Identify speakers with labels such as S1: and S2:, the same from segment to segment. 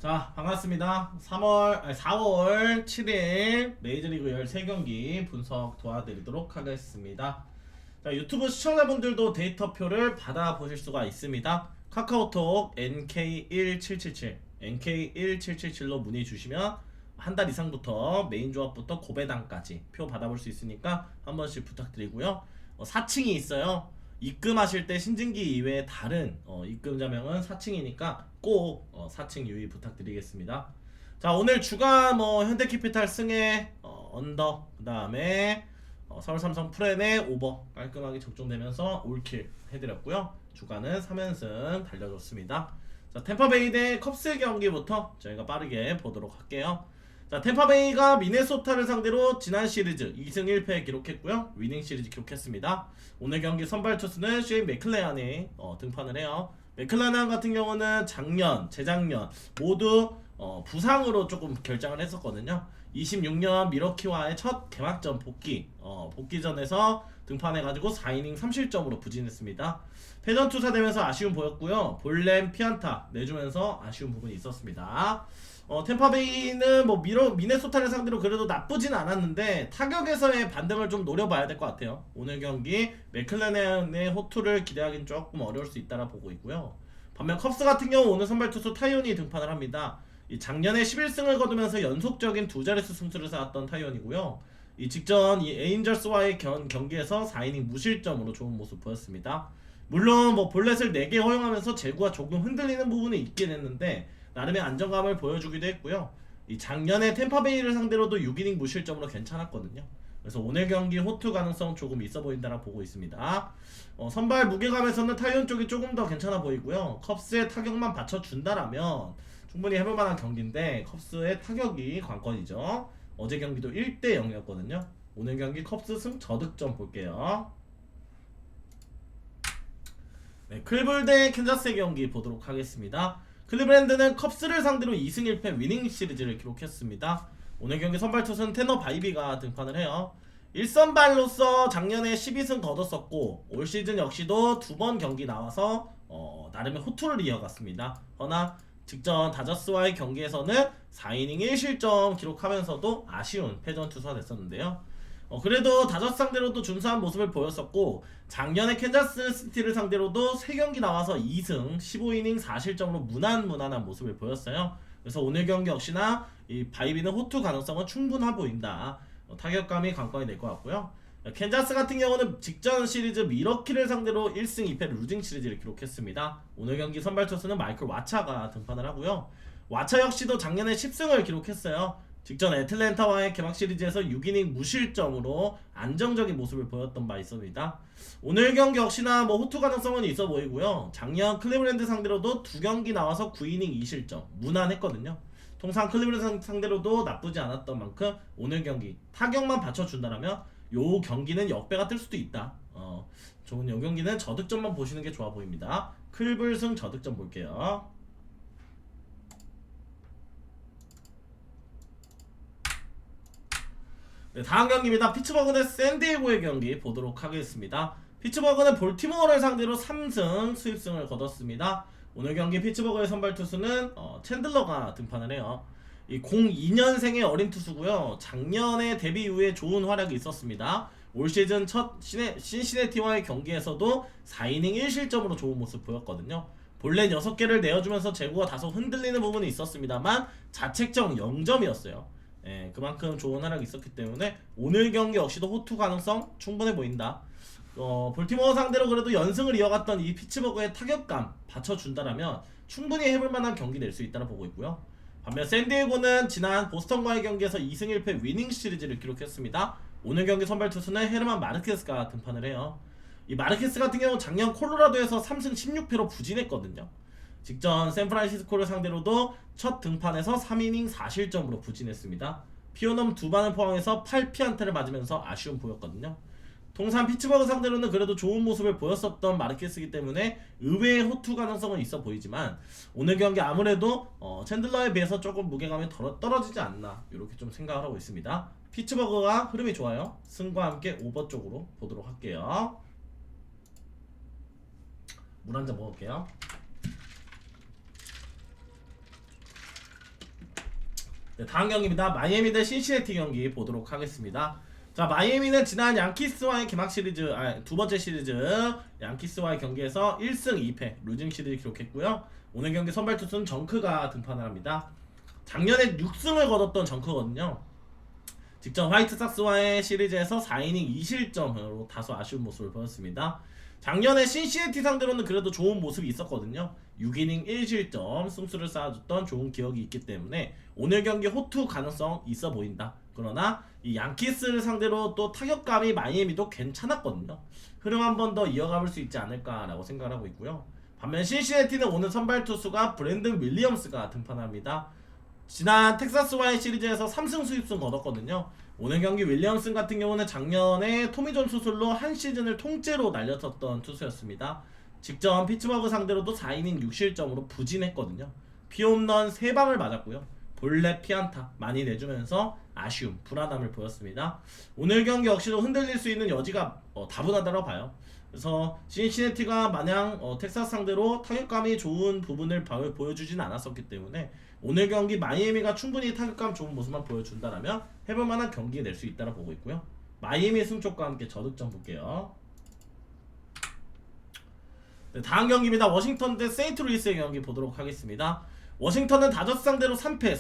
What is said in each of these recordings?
S1: 자, 반갑습니다. 4월 7일 메이저리그 13경기 분석 도와드리도록 하겠습니다. 자, 유튜브 시청자분들도 데이터표를 받아보실 수가 있습니다. 카카오톡 NK1777로 문의 주시면 한 달 이상부터 메인 조합부터 고배당까지 표 받아볼 수 있으니까 한 번씩 부탁드리고요. 4층이 있어요. 입금하실 때 신증기 이외에 다른 입금자명은 4층이니까 꼭 4층 유의 부탁드리겠습니다. 자, 오늘 주간 현대캐피탈 승에 언더, 그 다음에 서울삼성 프렌의 오버 깔끔하게 적중되면서 올킬 해드렸고요. 주간은 3연승 달려줬습니다. 자, 템파베이 대 컵스 경기부터 저희가 빠르게 보도록 할게요. 자, 템파베이가 미네소타를 상대로 지난 시리즈 2승 1패 기록했고요. 위닝 시리즈 기록했습니다. 오늘 경기 선발 투수는 쉐인 맥클레안이 등판을 해요. 맥클레안 같은 경우는 작년, 재작년 모두 부상으로 조금 결장을 했었거든요. 26년 미러키와의 첫 개막전 복귀전에서 등판해가지고 4이닝 3실점으로 부진했습니다. 패전 투사되면서 아쉬움 보였고요. 볼렘 피안타 내주면서 아쉬운 부분이 있었습니다. 템파베이는 미네소타를 상대로 그래도 나쁘진 않았는데 타격에서의 반등을 좀 노려봐야 될 것 같아요. 오늘 경기 맥클레넨의 호투를 기대하기는 조금 어려울 수 있다라 보고 있고요. 반면 컵스 같은 경우 오늘 선발 투수 타이온이 등판을 합니다. 작년에 11승을 거두면서 연속적인 두 자릿수 승수를 쌓았던 타이온이고요. 직전 에인절스와의 경기에서 4이닝 무실점으로 좋은 모습 보였습니다. 물론 볼넷을 4개 허용하면서 제구가 조금 흔들리는 부분이 있긴 했는데 나름의 안정감을 보여주기도 했고요. 작년에 템파베이를 상대로도 6이닝 무실점으로 괜찮았거든요. 그래서 오늘 경기 호투 가능성 조금 있어 보인다라 보고 있습니다. 선발 무게감에서는 타이온 쪽이 조금 더 괜찮아 보이고요. 컵스의 타격만 받쳐준다라면 충분히 해볼 만한 경기인데 컵스의 타격이 관건이죠. 어제 경기도 1대 0이었거든요. 오늘 경기 컵스 승 저득점 볼게요. 네, 클블 대 캔자스의 경기 보도록 하겠습니다. 클리브랜드는 컵스를 상대로 2승 1패 위닝 시리즈를 기록했습니다. 오늘 경기 선발 투수는 테너 바이비가 등판을 해요. 1선발로서 작년에 12승 거뒀었고 올 시즌 역시도 2번 경기 나와서 나름의 호투를 이어갔습니다. 허나 직전 다저스와의 경기에서는 4이닝 1실점 기록하면서도 아쉬운 패전 투수가 됐었는데요. 그래도 다저스 상대로도 준수한 모습을 보였었고 작년에 캔자스 시티를 상대로도 3경기 나와서 2승 15이닝 4실점으로 무난한 모습을 보였어요. 그래서 오늘 경기 역시나 이 바이비는 호투 가능성은 충분해 보인다. 타격감이 관건이 될 것 같고요. 캔자스 같은 경우는 직전 시리즈 미러키를 상대로 1승 2패 루징 시리즈를 기록했습니다. 오늘 경기 선발 투수는 마이클 와차가 등판을 하고요. 와차 역시도 작년에 10승을 기록했어요. 직전 애틀랜타와의 개막 시리즈에서 6이닝 무실점으로 안정적인 모습을 보였던 바 있습니다. 오늘 경기 역시나 호투 가능성은 있어 보이고요. 작년 클리브랜드 상대로도 2경기 나와서 9이닝 2실점 무난했거든요. 통상 클리브랜드 상대로도 나쁘지 않았던 만큼 오늘 경기 타격만 받쳐준다면 요 경기는 역배가 뜰 수도 있다. 좋은 요 경기는 저득점만 보시는 게 좋아 보입니다. 클블승 저득점 볼게요. 네, 다음 경기입니다. 피츠버그 대 샌디에고의 경기 보도록 하겠습니다. 피츠버그는 볼티모어를 상대로 3승 수입승을 거뒀습니다. 오늘 경기 피츠버그의 선발 투수는 챈들러가 등판을 해요. 이 02년생의 어린 투수고요. 작년에 데뷔 이후에 좋은 활약이 있었습니다. 올 시즌 첫 신시내티와의 경기에서도 4이닝 1실점으로 좋은 모습 보였거든요. 볼넷 6개를 내어주면서 제구가 다소 흔들리는 부분이 있었습니다만 자책점 0점이었어요. 예, 그만큼 좋은 활약이 있었기 때문에 오늘 경기 역시도 호투 가능성 충분해 보인다. 볼티모어 상대로 그래도 연승을 이어갔던 이 피츠버그의 타격감 받쳐준다라면 충분히 해볼 만한 경기 낼 수 있다고 보고 있고요. 반면 샌디에고는 지난 보스턴과의 경기에서 2승 1패 위닝 시리즈를 기록했습니다. 오늘 경기 선발 투수는 헤르만 마르케스가 등판을 해요. 이 마르케스 같은 경우 작년 콜로라도에서 3승 16패로 부진했거든요. 직전 샌프란시스코를 상대로도 첫 등판에서 3이닝 4실점으로 부진했습니다. 피오넘 2반을 포함해서 8피안타를 맞으면서 아쉬움 보였거든요. 통산 피츠버그 상대로는 그래도 좋은 모습을 보였었던 마르케스이기 때문에 의외의 호투 가능성은 있어 보이지만 오늘 경기 아무래도 챈들러에 비해서 조금 무게감이 떨어지지 않나 이렇게 좀 생각을 하고 있습니다. 피츠버그가 흐름이 좋아요. 승과 함께 오버 쪽으로 보도록 할게요. 물 한 잔 먹을게요. 네, 다음 경기입니다. 마이애미 대 신시내티 경기 보도록 하겠습니다. 자, 마이애미는 지난 양키스와의 개막 시리즈, 두 번째 시리즈 양키스와의 경기에서 1승 2패 루징 시리즈 기록했고요. 오늘 경기 선발 투수는 정크가 등판을 합니다. 작년에 6승을 거뒀던 정크거든요. 직전 화이트삭스와의 시리즈에서 4이닝 2실점으로 다소 아쉬운 모습을 보였습니다. 작년에 신시내티 상대로는 그래도 좋은 모습이 있었거든요. 6이닝 1실점 승수를 쌓아줬던 좋은 기억이 있기 때문에 오늘 경기 호투 가능성 있어 보인다. 그러나 이 양키스를 상대로 또 타격감이 마이애미도 괜찮았거든요. 흐름 한 번 더 이어가볼 수 있지 않을까라고 생각을 하고 있고요. 반면 신시내티는 오늘 선발 투수가 브랜든 윌리엄스가 등판합니다. 지난 텍사스와의 시리즈에서 3승 수입승 거뒀거든요. 오늘 경기 윌리엄슨 같은 경우는 작년에 토미존 수술로 한 시즌을 통째로 날렸었던 투수였습니다. 직전 피츠버그 상대로도 4이닝 6실점으로 부진했거든요. 피홈런 3방을 맞았고요. 볼넷 피안타 많이 내주면서 아쉬움, 불안함을 보였습니다. 오늘 경기 역시도 흔들릴 수 있는 여지가 다분하다고 봐요. 그래서 신시내티가 마냥 텍사스 상대로 타격감이 좋은 부분을 보여주진 않았었기 때문에 오늘 경기 마이애미가 충분히 타격감 좋은 모습만 보여준다면 해볼만한 경기에 낼 수 있다고 보고 있고요. 마이애미 승쪽과 함께 저득점 볼게요. 네, 다음 경기입니다. 워싱턴 대 세인트루이스의 경기 보도록 하겠습니다. 워싱턴은 다저스 상대로 3패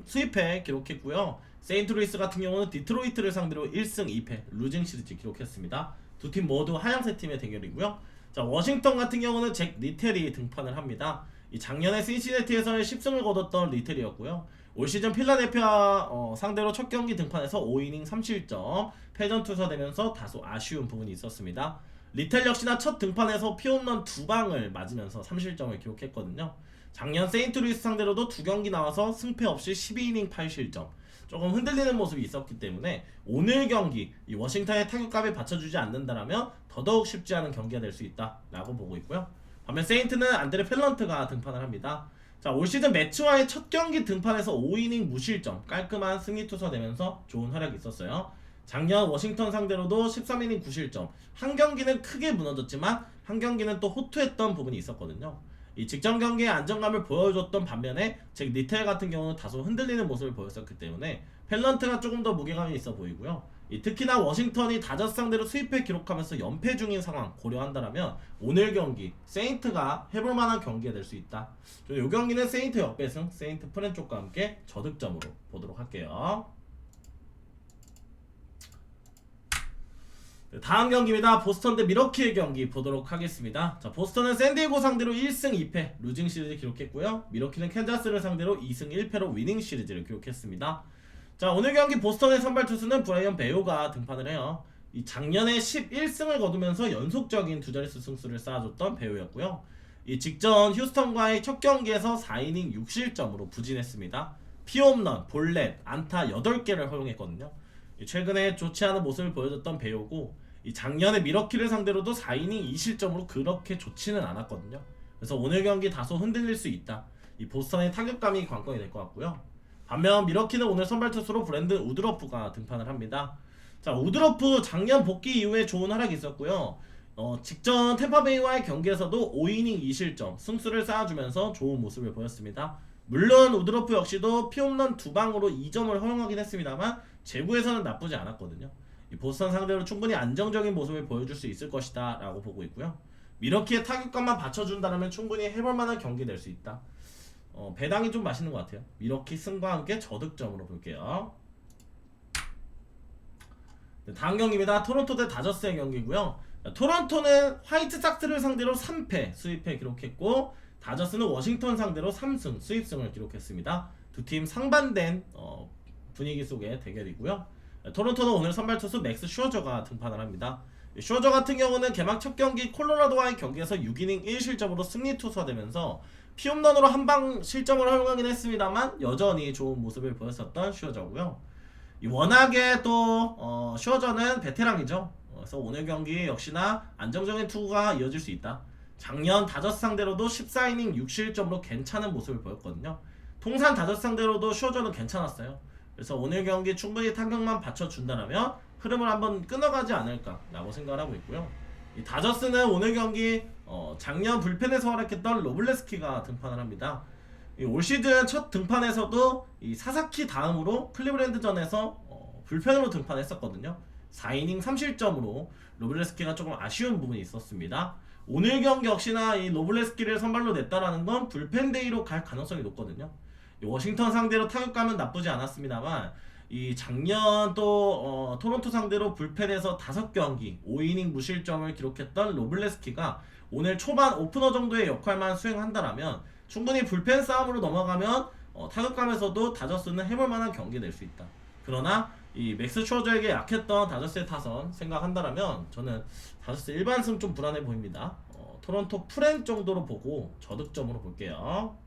S1: 수입패 기록했고요. 세인트루이스 같은 경우는 디트로이트를 상대로 1승 2패 루징 시리즈 기록했습니다. 두 팀 모두 하향세 팀의 대결이고요. 자, 워싱턴 같은 경우는 잭 리텔이 등판을 합니다. 이 작년에 신시내티에서는 10승을 거뒀던 리텔이었고요. 올 시즌 필라델피아 상대로 첫 경기 등판에서 5이닝 3실점 패전 투서되면서 다소 아쉬운 부분이 있었습니다. 리텔 역시나 첫 등판에서 피홈런 2방을 맞으면서 3실점을 기록했거든요. 작년 세인트루이스 상대로도 2경기 나와서 승패 없이 12이닝 8실점 조금 흔들리는 모습이 있었기 때문에 오늘 경기 이 워싱턴의 타격감에 받쳐주지 않는다면 더더욱 쉽지 않은 경기가 될 수 있다라고 보고 있고요. 반면 세인트는 안드레 펠런트가 등판을 합니다. 자, 올 시즌 매츠와의 첫 경기 등판에서 5이닝 무실점 깔끔한 승리 투서 되면서 좋은 활약이 있었어요. 작년 워싱턴 상대로도 13이닝 9실점 한 경기는 크게 무너졌지만 한 경기는 또 호투했던 부분이 있었거든요. 이 직전 경기의 안정감을 보여줬던 반면에 잭 리텔 같은 경우는 다소 흔들리는 모습을 보였었기 때문에 펠런트가 조금 더 무게감이 있어 보이고요. 특히나 워싱턴이 다저스 상대로 수입패 기록하면서 연패 중인 상황 고려한다면 오늘 경기 세인트가 해볼만한 경기가 될 수 있다. 이 경기는 세인트 역배승, 세인트 프렌 쪽과 함께 저득점으로 보도록 할게요. 다음 경기입니다. 보스턴 대 미러키의 경기 보도록 하겠습니다. 자, 보스턴은 샌디에고 상대로 1승 2패 루징 시리즈 기록했고요. 미러키는 캔자스를 상대로 2승 1패로 위닝 시리즈를 기록했습니다. 자, 오늘 경기 보스턴의 선발 투수는 브라이언 베오가 등판을 해요. 이 작년에 11승을 거두면서 연속적인 두 자릿수 승수를 쌓아줬던 베오였고요. 이 직전 휴스턴과의 첫 경기에서 4이닝 6실점으로 부진했습니다. 피홈런, 볼넷, 안타 8개를 허용했거든요. 최근에 좋지 않은 모습을 보여줬던 베오고 이 작년에 미러키를 상대로도 4이닝 2실점으로 그렇게 좋지는 않았거든요. 그래서 오늘 경기 다소 흔들릴 수 있다. 이 보스턴의 타격감이 관건이 될 것 같고요. 반면 미러키는 오늘 선발 투수로 브랜든 우드러프가 등판을 합니다. 자, 우드러프 작년 복귀 이후에 좋은 활약이 있었고요. 직전 템파베이와의 경기에서도 5이닝 2실점 승수를 쌓아주면서 좋은 모습을 보였습니다. 물론 우드러프 역시도 피홈런 2방으로 2점을 허용하긴 했습니다만 제구에서는 나쁘지 않았거든요. 이 보스턴 상대로 충분히 안정적인 모습을 보여줄 수 있을 것이다 라고 보고 있고요. 미러키의 타격감만 받쳐준다면 충분히 해볼만한 경기 될 수 있다. 배당이 좀 맛있는 것 같아요. 미러키 승과 함께 저득점으로 볼게요. 네, 다음 경기입니다. 토론토 대 다저스의 경기고요. 토론토는 화이트삭스를 상대로 3패 수입패 기록했고 다저스는 워싱턴 상대로 3승 수입승을 기록했습니다. 두 팀 상반된 분위기 속의 대결이고요. 토론토는 오늘 선발 투수 맥스 슈어저가 등판을 합니다. 슈어저 같은 경우는 개막 첫 경기 콜로라도와의 경기에서 6이닝 1실점으로 승리 투수되면서 피홈런으로 한방 실점을 허용하긴 했습니다만 여전히 좋은 모습을 보였었던 슈어저고요. 워낙에 또 슈어저는 베테랑이죠. 그래서 오늘 경기 역시나 안정적인 투구가 이어질 수 있다. 작년 다저스 상대로도 14이닝 6실점으로 괜찮은 모습을 보였거든요. 통산 다저스 상대로도 슈어저는 괜찮았어요. 그래서 오늘 경기 충분히 타격만 받쳐준다면 흐름을 한번 끊어가지 않을까라고 생각을 하고 있고요. 이 다저스는 오늘 경기 작년 불펜에서 활약했던 로블레스키가 등판을 합니다. 올 시즌 첫 등판에서도 이 사사키 다음으로 클리브랜드전에서 불펜으로 등판했었거든요. 4이닝 3실점으로 로블레스키가 조금 아쉬운 부분이 있었습니다. 오늘 경기 역시나 이 로블레스키를 선발로 냈다라는 건 불펜 데이로 갈 가능성이 높거든요. 이 워싱턴 상대로 타격감은 나쁘지 않았습니다만 이 작년 또 토론토 상대로 불펜에서 5경기 5이닝 무실점을 기록했던 로블레스키가 오늘 초반 오프너 정도의 역할만 수행한다라면 충분히 불펜 싸움으로 넘어가면 타격감에서도 다저스는 해볼만한 경기 낼 수 있다. 그러나 이 맥스 쇼저에게 약했던 다저스의 타선 생각한다라면 저는 다저스 일반승 좀 불안해 보입니다. 토론토 프렌 정도로 보고 저득점으로 볼게요.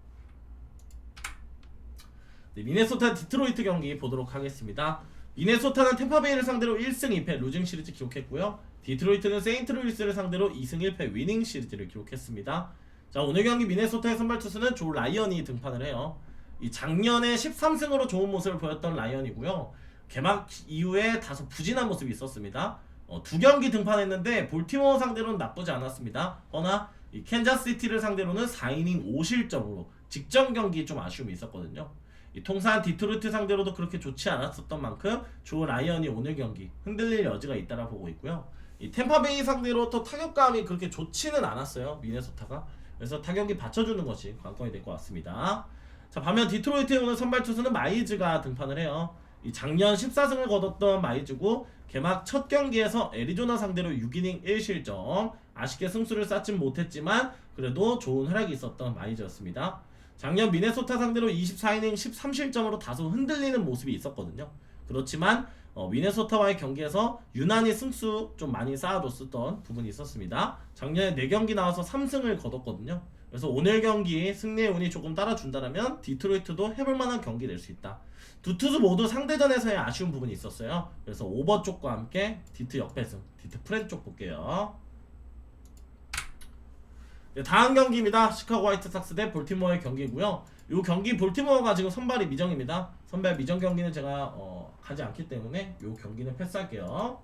S1: 네, 미네소타 디트로이트 경기 보도록 하겠습니다. 미네소타는 템파베이를 상대로 1승 2패 루징 시리즈 기록했고요. 디트로이트는 세인트루이스를 상대로 2승 1패 위닝 시리즈를 기록했습니다. 자, 오늘 경기 미네소타의 선발 투수는 조 라이언이 등판을 해요. 이 작년에 13승으로 좋은 모습을 보였던 라이언이고요. 개막 이후에 다소 부진한 모습이 있었습니다. 2경기 등판했는데 볼티모어 상대로는 나쁘지 않았습니다. 허나 이 캔자스시티를 상대로는 4이닝 5실점으로 직전 경기 좀 아쉬움이 있었거든요. 이 통산 디트로이트 상대로도 그렇게 좋지 않았었던 만큼 조 라이언이 오늘 경기 흔들릴 여지가 있다라 보고 있고요. 이 템파베이 상대로 또 타격감이 그렇게 좋지는 않았어요. 미네소타가. 그래서 타격이 받쳐주는 것이 관건이 될 것 같습니다. 자, 반면 디트로이트의 오늘 선발 투수는 마이즈가 등판을 해요. 이 작년 14승을 거뒀던 마이즈고 개막 첫 경기에서 애리조나 상대로 6이닝 1실점 아쉽게 승수를 쌓진 못했지만 그래도 좋은 활약이 있었던 마이즈였습니다. 작년 미네소타 상대로 24이닝 13실점으로 다소 흔들리는 모습이 있었거든요. 그렇지만 미네소타와의 경기에서 유난히 승수 좀 많이 쌓아줬었던 부분이 있었습니다. 작년에 4경기 나와서 3승을 거뒀거든요. 그래서 오늘 경기 승리의 운이 조금 따라준다면 디트로이트도 해볼만한 경기 낼 수 있다. 두 투수 모두 상대전에서의 아쉬운 부분이 있었어요. 그래서 오버 쪽과 함께 디트 역배승, 디트 프렌 쪽 볼게요. 네, 다음 경기입니다. 시카고 화이트삭스 대 볼티모어의 경기고요. 이 경기 볼티모어가 지금 선발이 미정입니다. 선발 미정 경기는 제가 가지 않기 때문에 이 경기는 패스할게요.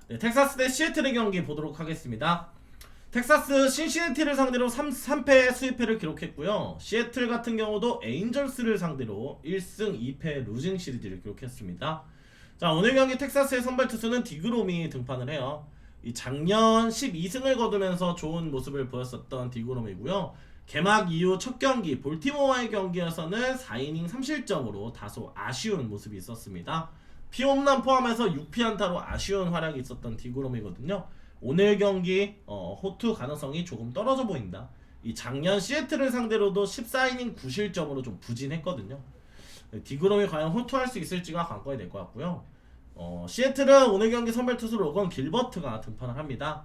S1: 네, 텍사스 대 시애틀의 경기 보도록 하겠습니다. 텍사스 신시내티를 상대로 3패 수입패를 기록했고요. 시애틀 같은 경우도 에인절스를 상대로 1승 2패 루징 시리즈를 기록했습니다. 자, 오늘 경기 텍사스의 선발 투수는 디그롬이 등판을 해요. 이 작년 12승을 거두면서 좋은 모습을 보였었던 디그롬이고요. 개막 이후 첫 경기 볼티모어와의 경기에서는 4이닝 3실점으로 다소 아쉬운 모습이 있었습니다. 피홈런 포함해서 6피안타로 아쉬운 활약이 있었던 디그롬이거든요. 오늘 경기 호투 가능성이 조금 떨어져 보인다. 이 작년 시애틀을 상대로도 14이닝 9실점으로 좀 부진했거든요. 디그롬이 과연 호투할 수 있을지가 관건이 될 것 같고요. 시애틀은 오늘 경기 선발 투수 로건 길버트가 등판을 합니다.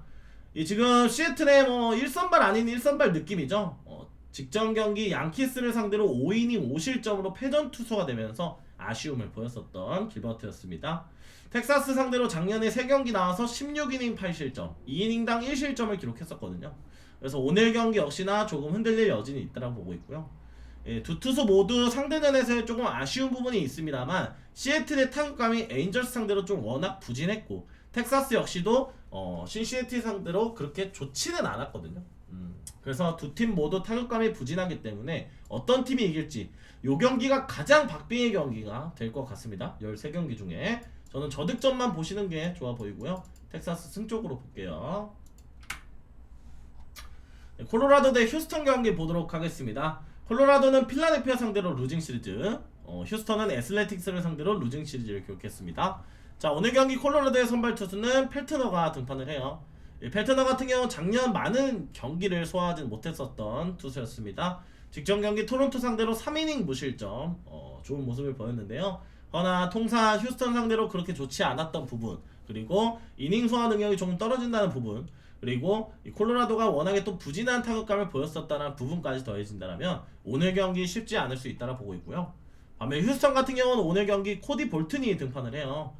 S1: 이 지금 시애틀의 1선발 아닌 1선발 느낌이죠. 직전 경기 양키스를 상대로 5이닝 5실점으로 패전 투수가 되면서 아쉬움을 보였었던 길버트였습니다. 텍사스 상대로 작년에 3경기 나와서 16이닝 8실점 2이닝당 1실점을 기록했었거든요. 그래서 오늘 경기 역시나 조금 흔들릴 여지는 있다고 보고 있고요. 예, 두 투수 모두 상대전에서의 조금 아쉬운 부분이 있습니다만 시애틀의 타격감이 에인절스 상대로 좀 워낙 부진했고 텍사스 역시도 신시내티 상대로 그렇게 좋지는 않았거든요. 그래서 두 팀 모두 타격감이 부진하기 때문에 어떤 팀이 이길지 요 경기가 가장 박빙의 경기가 될 것 같습니다. 13경기 중에 저는 저득점만 보시는 게 좋아 보이고요. 텍사스 승 쪽으로 볼게요. 네, 콜로라도 대 휴스턴 경기 보도록 하겠습니다. 콜로라도는 필라델피아 상대로 루징 시리즈, 휴스턴은 애슬레틱스를 상대로 루징 시리즈를 기록했습니다. 자, 오늘 경기 콜로라도의 선발 투수는 펠트너가 등판을 해요. 펠트너 같은 경우 작년 많은 경기를 소화하지 못했었던 투수였습니다. 직전 경기 토론토 상대로 3이닝 무실점 좋은 모습을 보였는데요. 허나 통산 휴스턴 상대로 그렇게 좋지 않았던 부분, 그리고 이닝 소화 능력이 조금 떨어진다는 부분, 그리고 이 콜로라도가 워낙에 또 부진한 타격감을 보였었다는 부분까지 더해진다면 오늘 경기 쉽지 않을 수 있다라 보고 있고요. 반면 휴스턴 같은 경우는 오늘 경기 코디 볼튼이 등판을 해요.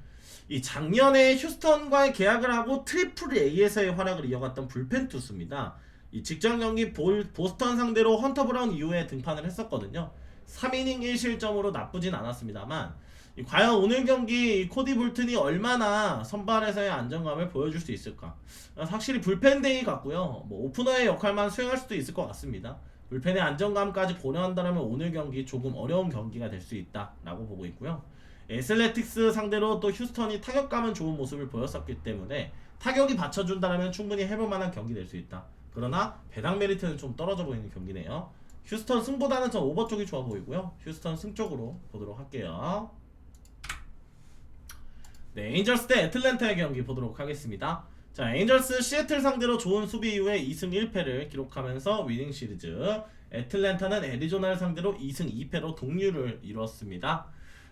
S1: 이 작년에 휴스턴과의 계약을 하고 트리플 A에서의 활약을 이어갔던 불펜 투수입니다. 이 직전 경기 보스턴 상대로 헌터 브라운 이후에 등판을 했었거든요. 3이닝 1실점으로 나쁘진 않았습니다만 과연 오늘 경기 코디 볼튼이 얼마나 선발에서의 안정감을 보여줄 수 있을까? 확실히 불펜 데이 같고요. 오프너의 역할만 수행할 수도 있을 것 같습니다. 불펜의 안정감까지 고려한다면 오늘 경기 조금 어려운 경기가 될 수 있다라고 보고 있고요. 애슬레틱스 상대로 또 휴스턴이 타격감은 좋은 모습을 보였었기 때문에 타격이 받쳐준다면 충분히 해볼만한 경기 될 수 있다. 그러나 배당 메리트는 좀 떨어져 보이는 경기네요. 휴스턴 승보다는 전 오버 쪽이 좋아 보이고요. 휴스턴 승 쪽으로 보도록 할게요. 네, 에인절스 대 애틀랜타의 경기 보도록 하겠습니다. 자, 에인절스 시애틀 상대로 좋은 수비 이후에 2승 1패를 기록하면서 위닝 시리즈. 애틀랜타는 애리조나를 상대로 2승 2패로 동률을 이뤘습니다.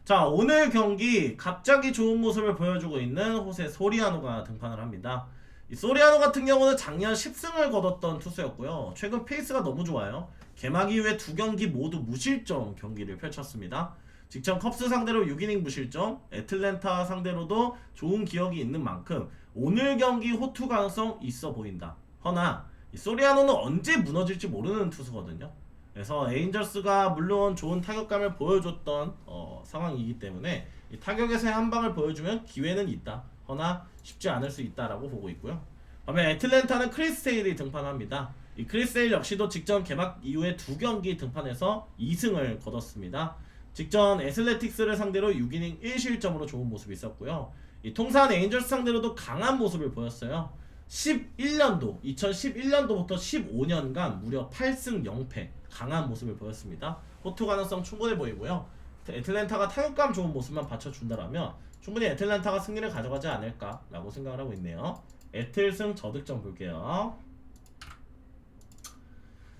S1: 자, 오늘 경기 갑자기 좋은 모습을 보여주고 있는 호세 소리아노가 등판을 합니다. 이 소리아노 같은 경우는 작년 10승을 거뒀던 투수였고요. 최근 페이스가 너무 좋아요. 개막 이후에 2경기 모두 무실점 경기를 펼쳤습니다. 직전 컵스 상대로 6이닝 무실점, 애틀랜타 상대로도 좋은 기억이 있는 만큼 오늘 경기 호투 가능성 있어 보인다. 허나 이 소리아노는 언제 무너질지 모르는 투수거든요. 그래서 에인절스가 물론 좋은 타격감을 보여줬던 상황이기 때문에 이 타격에서의 한 방을 보여주면 기회는 있다. 허나 쉽지 않을 수 있다라고 보고 있고요. 반면 애틀랜타는 크리스 세일이 등판합니다. 이 크리스 세일 역시도 직전 개막 이후에 2경기 등판해서 2승을 거뒀습니다. 직전 애슬레틱스를 상대로 6이닝 1실점으로 좋은 모습이 있었고요. 이 통산 에인절스 상대로도 강한 모습을 보였어요. 2011년도부터 15년간 무려 8승 0패 강한 모습을 보였습니다. 호투 가능성 충분해 보이고요. 애틀랜타가 타격감 좋은 모습만 받쳐준다라면 충분히 애틀랜타가 승리를 가져가지 않을까라고 생각을 하고 있네요. 애틀승 저득점 볼게요.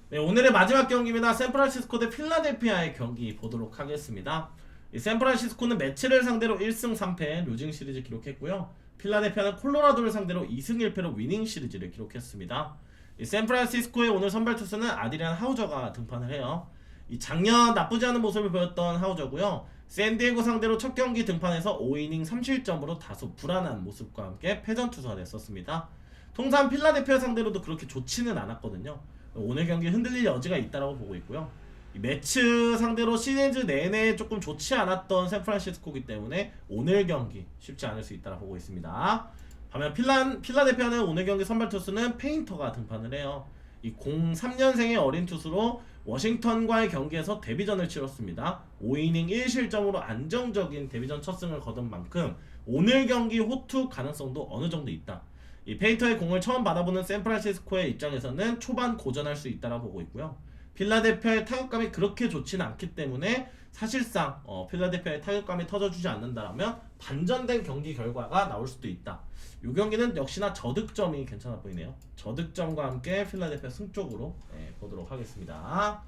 S1: 네, 오늘의 마지막 경기입니다. 샌프란시스코 대 필라델피아의 경기 보도록 하겠습니다. 이 샌프란시스코는 매치를 상대로 1승 3패 루징 시리즈 기록했고요. 필라델피아는 콜로라도를 상대로 2승 1패로 위닝 시리즈를 기록했습니다. 이 샌프란시스코의 오늘 선발 투수는 아드리안 하우저가 등판을 해요. 이 작년 나쁘지 않은 모습을 보였던 하우저고요. 샌디에고 상대로 첫 경기 등판해서 5이닝 3실점으로 다소 불안한 모습과 함께 패전 투수가 됐었습니다. 통산 필라델피아 상대로도 그렇게 좋지는 않았거든요. 오늘 경기 흔들릴 여지가 있다고 보고 있고요. 이 매치 상대로 시리즈 내내 조금 좋지 않았던 샌프란시스코이기 때문에 오늘 경기 쉽지 않을 수 있다고 보고 있습니다. 반면 필라델피아는 오늘 경기 선발 투수는 페인터가 등판을 해요. 이 03년생의 어린 투수로 워싱턴과의 경기에서 데뷔전을 치렀습니다. 5이닝 1실점으로 안정적인 데뷔전 첫 승을 거둔 만큼 오늘 경기 호투 가능성도 어느 정도 있다. 이 페인터의 공을 처음 받아보는 샌프란시스코의 입장에서는 초반 고전할 수 있다고 보고 있고요. 필라델피아의 타격감이 그렇게 좋지는 않기 때문에 사실상 필라델피아의 타격감이 터져주지 않는다면 반전된 경기 결과가 나올 수도 있다. 이 경기는 역시나 저득점이 괜찮아 보이네요. 저득점과 함께 필라델피아 승 쪽으로 보도록 하겠습니다.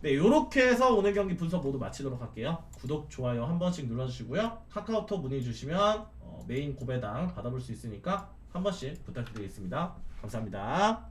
S1: 네, 요렇게 해서 오늘 경기 분석 모두 마치도록 할게요. 구독, 좋아요 한 번씩 눌러주시고요. 카카오톡 문의 주시면 메인 고배당 받아볼 수 있으니까 한 번씩 부탁드리겠습니다. 감사합니다.